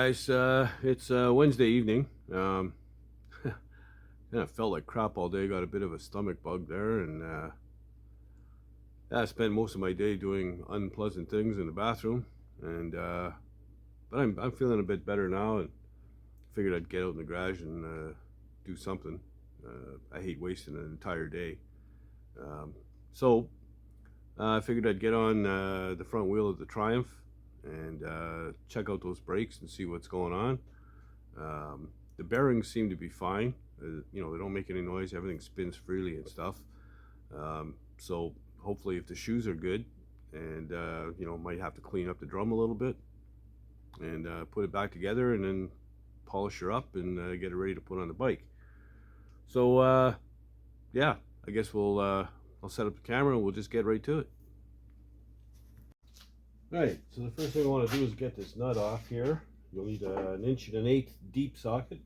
Guys, it's Wednesday evening. Kind of felt like crap all day. Got a bit of a stomach bug there, and I spent most of my day doing unpleasant things in the bathroom. And but I'm feeling a bit better now, and figured I'd get out in the garage and do something. I hate wasting an entire day, so I figured I'd get on the front wheel of the Triumph and check out those brakes and see what's going on. The bearings seem to be fine. They don't make any noise. Everything spins freely and stuff. So hopefully, if the shoes are good, and might have to clean up the drum a little bit and put it back together, and then polish her up and get it ready to put on the bike. So yeah, I guess I'll set up the camera and we'll just get right to it. Alright, so the first thing I want to do is get this nut off here. You'll need an 1 1/8 deep socket.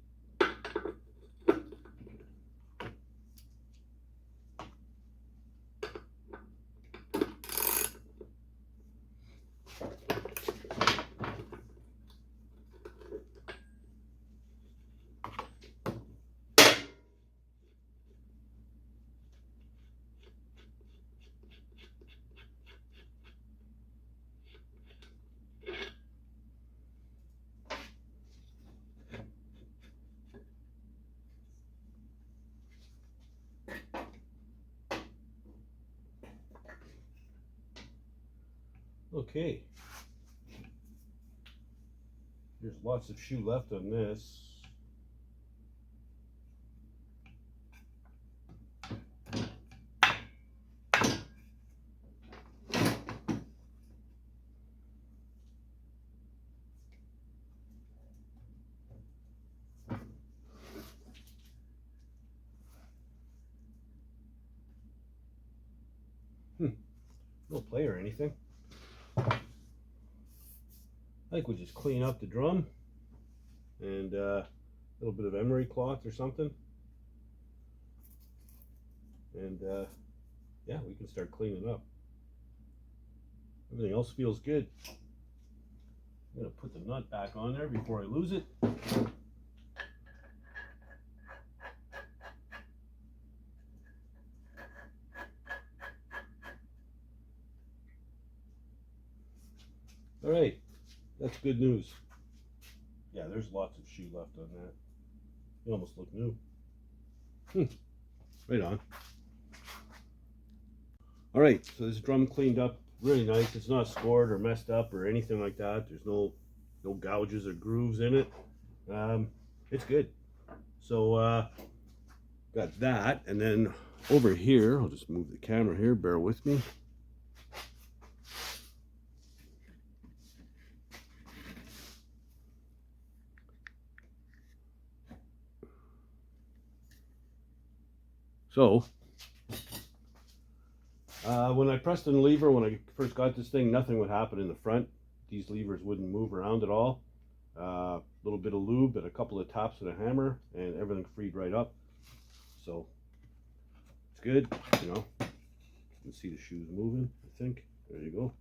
Okay, there's lots of shoe left on this. No play or anything. I think we'll just clean up the drum and a little bit of emery cloth or something, and yeah, we can start cleaning up. Everything else feels good. I'm gonna put the nut back on there before I lose it. All right, that's good news. Yeah, there's lots of shoe left on that. They almost look new. Right on. All right, so this drum cleaned up really nice. It's not scored or messed up or anything like that. There's no gouges or grooves in it. It's good. So got that, and then over here, I'll just move the camera here. Bear with me. So, when I pressed on the lever, when I first got this thing, nothing would happen in the front. These levers wouldn't move around at all. A little bit of lube and a couple of taps with a hammer, and everything freed right up. So, it's good, you know. You can see the shoes moving, I think. There you go.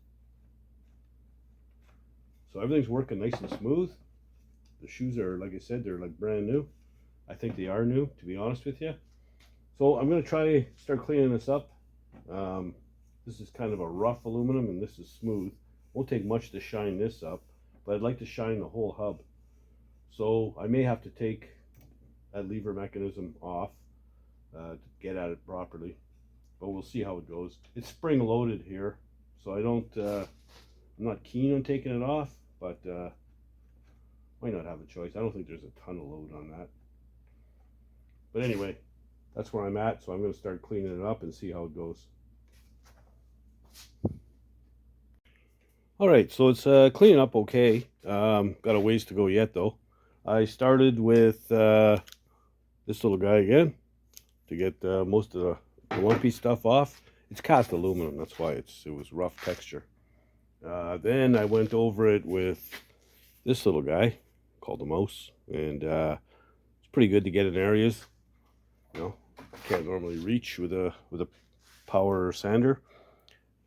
So everything's working nice and smooth. The shoes are, like I said, they're like brand new. I think they are new, to be honest with you. So I'm going to try start cleaning this up. This is kind of a rough aluminum and this is smooth. Won't take much to shine this up, but I'd like to shine the whole hub. So I may have to take that lever mechanism off to get at it properly, but we'll see how it goes. It's spring loaded here, so I'm not keen on taking it off, but might not have a choice. I don't think there's a ton of load on that. But anyway, that's where I'm at, so I'm going to start cleaning it up and see how it goes. All right, so it's cleaning up okay. Got a ways to go yet, though. I started with this little guy again to get most of the lumpy stuff off. It's cast aluminum, that's why it was rough texture. Then I went over it with this little guy called the mouse, and it's pretty good to get in areas. You know, can't normally reach with a power sander.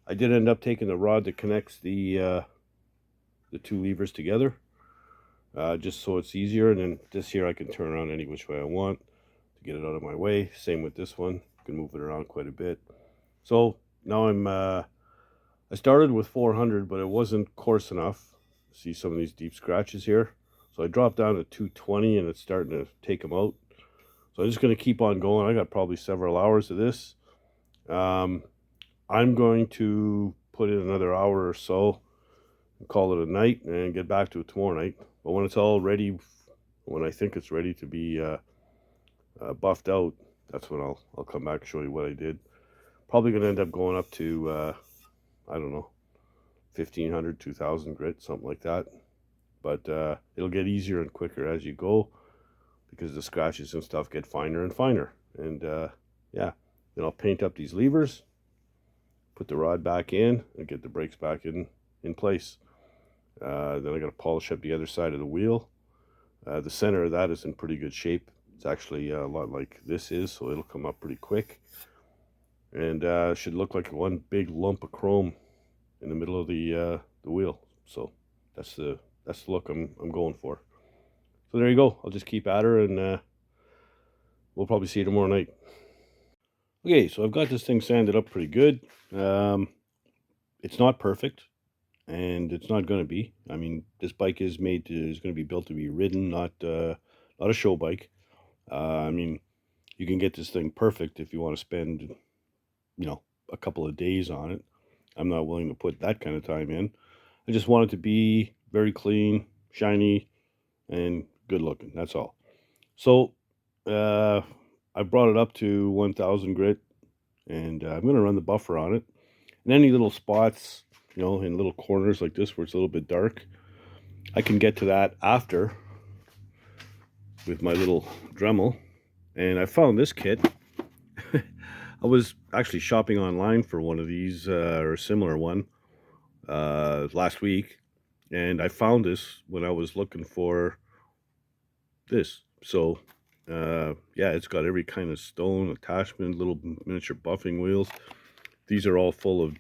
I did end up taking the rod that connects the two levers together, just so it's easier. And then this here I can turn around any which way I want to get it out of my way. Same with this one. You can move it around quite a bit. So now I started with 400, but it wasn't coarse enough. See some of these deep scratches here. So I dropped down to 220 and it's starting to take them out. So I'm just going to keep on going. I got probably several hours of this. I'm going to put in another hour or so and call it a night and get back to it tomorrow night. But when it's all ready, when I think it's ready to be buffed out, that's when I'll come back and show you what I did. Probably going to end up going up to, I don't know, 1,500, 2,000 grit, something like that. But it'll get easier and quicker as you go because the scratches and stuff get finer and finer. And yeah, then I'll paint up these levers, put the rod back in, and get the brakes back in place. Then I got to polish up the other side of the wheel. The center of that is in pretty good shape. It's actually a lot like this is, so it'll come up pretty quick. And should look like one big lump of chrome in the middle of the wheel. So that's the look I'm going for. So there you go. I'll just keep at her, and we'll probably see you tomorrow night. Okay, so I've got this thing sanded up pretty good. It's not perfect, and it's not going to be. I mean, this bike is going to be built to be ridden, not a show bike. I mean, you can get this thing perfect if you want to spend, a couple of days on it. I'm not willing to put that kind of time in. I just want it to be very clean, shiny, and good looking. That's all. So I brought it up to 1,000 grit, and I'm going to run the buffer on it. And any little spots, in little corners like this where it's a little bit dark, I can get to that after with my little Dremel. And I found this kit. I was actually shopping online for one of these, or a similar one, last week. And I found this when I was looking for this. So, yeah, it's got every kind of stone attachment, little miniature buffing wheels. These are all full of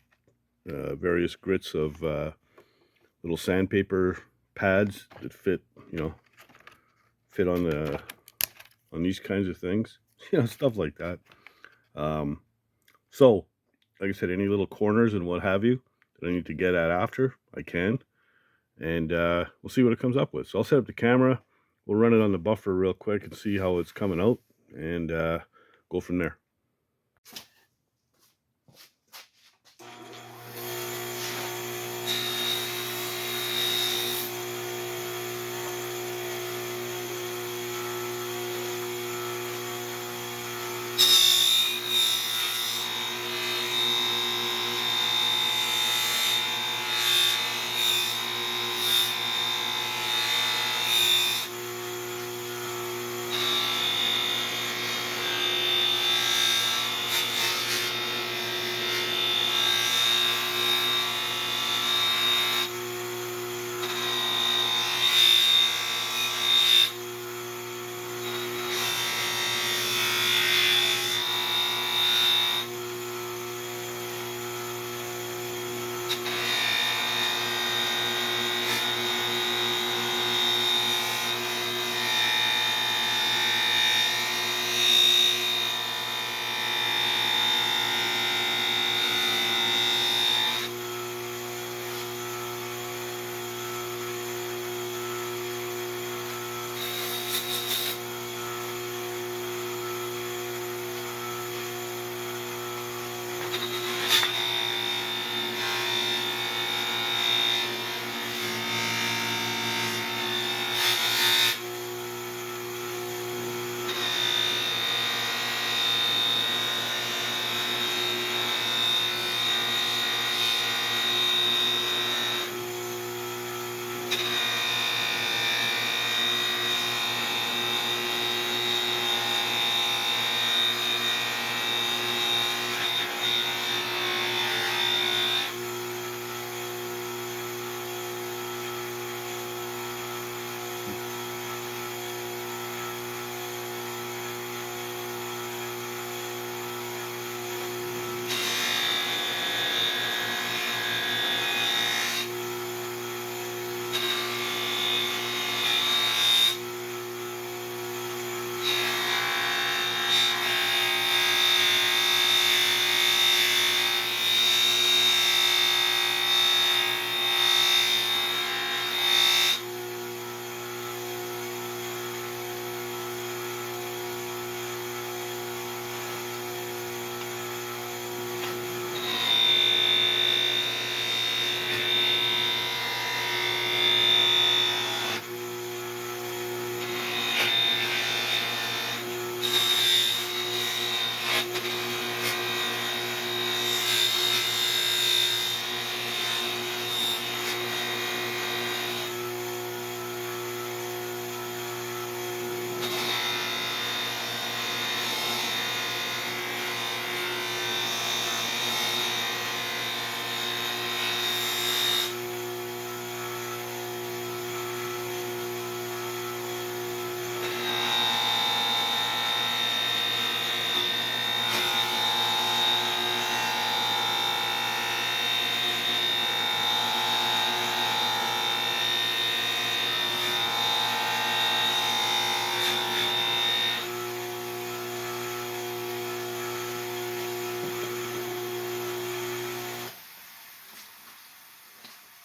various grits of little sandpaper pads that fit on these kinds of things, stuff like that. So, like I said, any little corners and what have you that I need to get at after, I can, and we'll see what it comes up with. So I'll set up the camera, we'll run it on the buffer real quick and see how it's coming out, and go from there.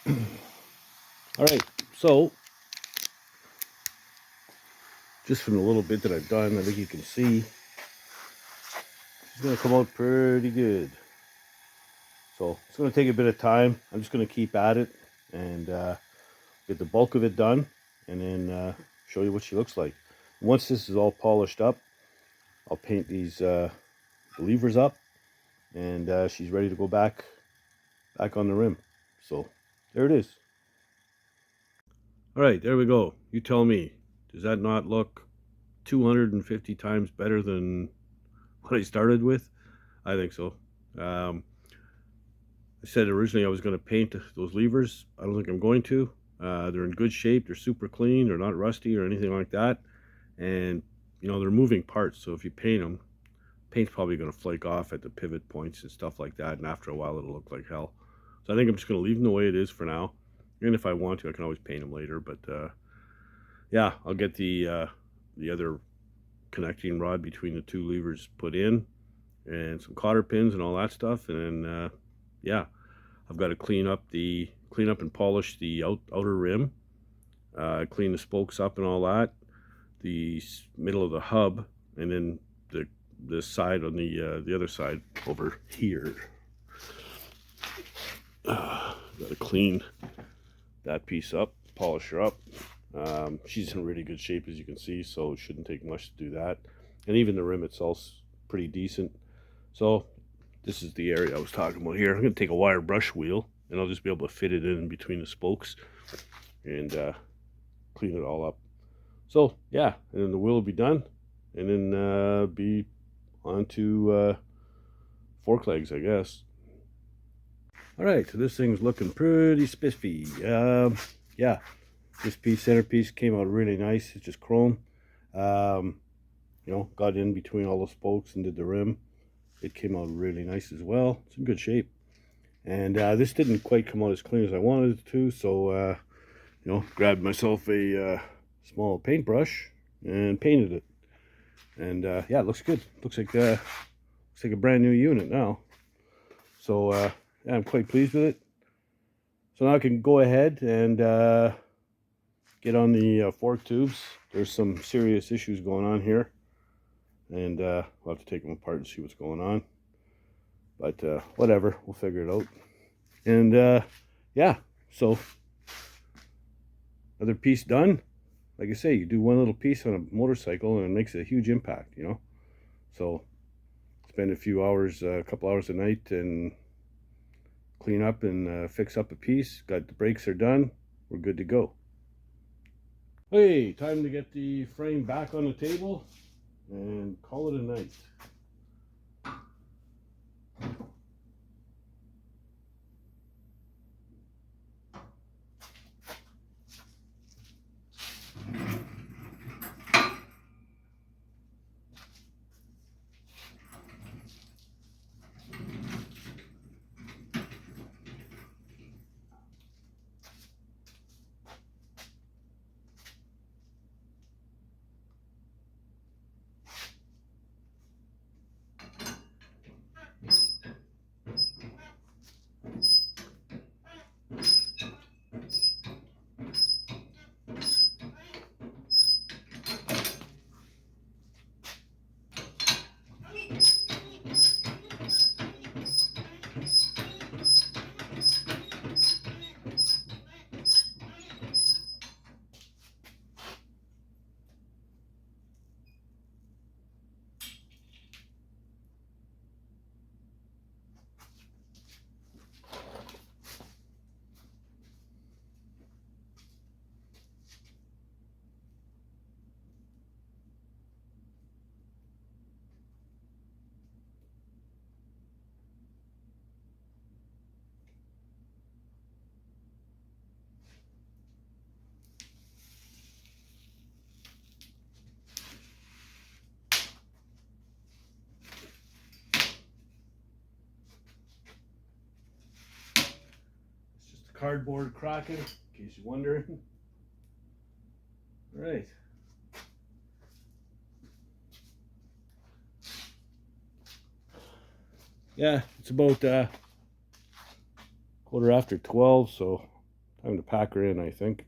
All right, so just from the little bit that I've done, I think you can see it's going to come out pretty good. So it's going to take a bit of time. I'm just going to keep at it and get the bulk of it done, and then show you what she looks like. Once this is all polished up, I'll paint these levers up, and she's ready to go back on the rim. So there it is. All right, there we go. You tell me, does that not look 250 times better than what I started with? I think so. I said originally I was going to paint those levers. I don't think I'm going to. They're in good shape. They're super clean. They're not rusty or anything like that. And, you know, they're moving parts. So if you paint them, paint's probably going to flake off at the pivot points and stuff like that. And after a while, it'll look like hell. So I think I'm just going to leave them the way it is for now. And if I want to, I can always paint them later. But, yeah, I'll get the other connecting rod between the two levers put in, and some cotter pins and all that stuff. And then, yeah, I've got to clean up and polish the outer rim, clean the spokes up and all that, the middle of the hub, and then the side on the other side over here. Got to clean that piece up, polish her up. She's in really good shape, as you can see, so it shouldn't take much to do that. And even the rim itself's pretty decent. So this is the area I was talking about here. I'm going to take a wire brush wheel, and I'll just be able to fit it in between the spokes and clean it all up. So yeah, and then the wheel will be done, and then be onto fork legs, I guess. All right, so this thing's looking pretty spiffy. Yeah, this centerpiece came out really nice. It's just chrome. You know, got in between all the spokes and did the rim. It came out really nice as well. It's in good shape. And this didn't quite come out as clean as I wanted it to, so you know, grabbed myself a small paintbrush and painted it. And yeah, it looks good. Looks like a brand new unit now. So yeah, I'm quite pleased with it. So now I can go ahead and get on the fork tubes. There's some serious issues going on here, and we'll have to take them apart and see what's going on. But whatever, we'll figure it out. And yeah, so another piece done. Like I say, you do one little piece on a motorcycle and it makes a huge impact, you know. So spend a few hours, a couple hours a night, and clean up and fix up a piece. Got the brakes are done. We're good to go. Hey, time to get the frame back on the table and call it a night. Cardboard cracking, in case you're wondering. All right. Yeah, it's about 12:15, so time to pack her in, I think.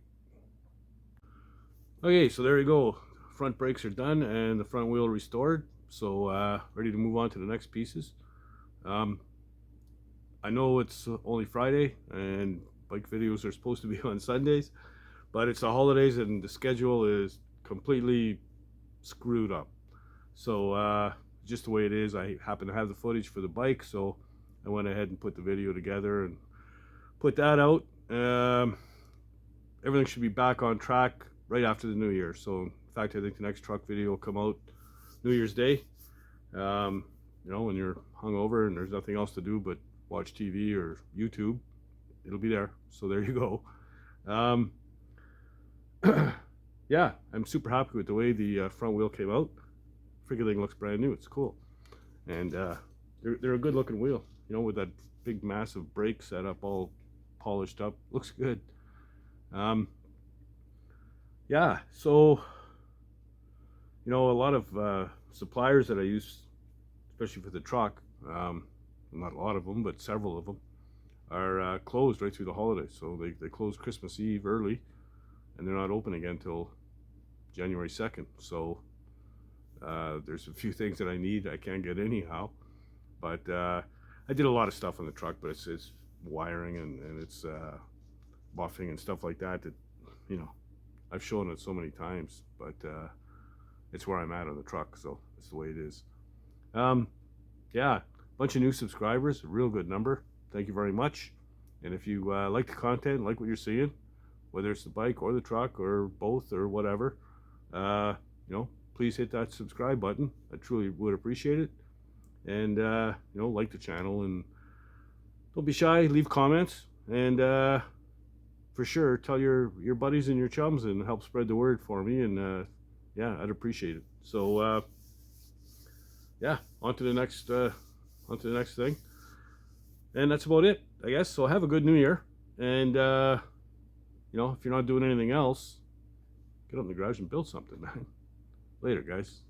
Okay, so there you go. Front brakes are done and the front wheel restored. So ready to move on to the next pieces. I know it's only Friday and bike videos are supposed to be on Sundays, but it's the holidays and the schedule is completely screwed up. So just the way it is, I happen to have the footage for the bike, so I went ahead and put the video together and put that out. Everything should be back on track right after the New Year. So in fact, I think the next truck video will come out New Year's Day. You know, when you're hungover and there's nothing else to do but watch TV or YouTube, it'll be there. So there you go. Yeah, I'm super happy with the way the front wheel came out. Freaking thing looks brand new. It's cool, and they're a good looking wheel. You know, with that big massive brake setup all polished up, looks good. Yeah, so you know, a lot of suppliers that I use, especially for the truck, not a lot of them, but several of them are closed right through the holidays. So they close Christmas Eve early, and they're not open again till January 2nd. So there's a few things that I need I can't get anyhow. But I did a lot of stuff on the truck, but it's wiring and it's buffing and stuff like that, you know, I've shown it so many times, but it's where I'm at on the truck, so it's the way it is. Yeah, bunch of new subscribers, a real good number. Thank you very much. And if you like the content, like what you're seeing, whether it's the bike or the truck or both or whatever, you know, please hit that subscribe button. I truly would appreciate it. And you know, like the channel, and don't be shy, leave comments, and for sure tell your buddies and your chums and help spread the word for me. And yeah, I'd appreciate it. So yeah, on to the next thing, and that's about it, I guess. So have a good New Year, and you know, if you're not doing anything else, get up in the garage and build something, man. Later, guys.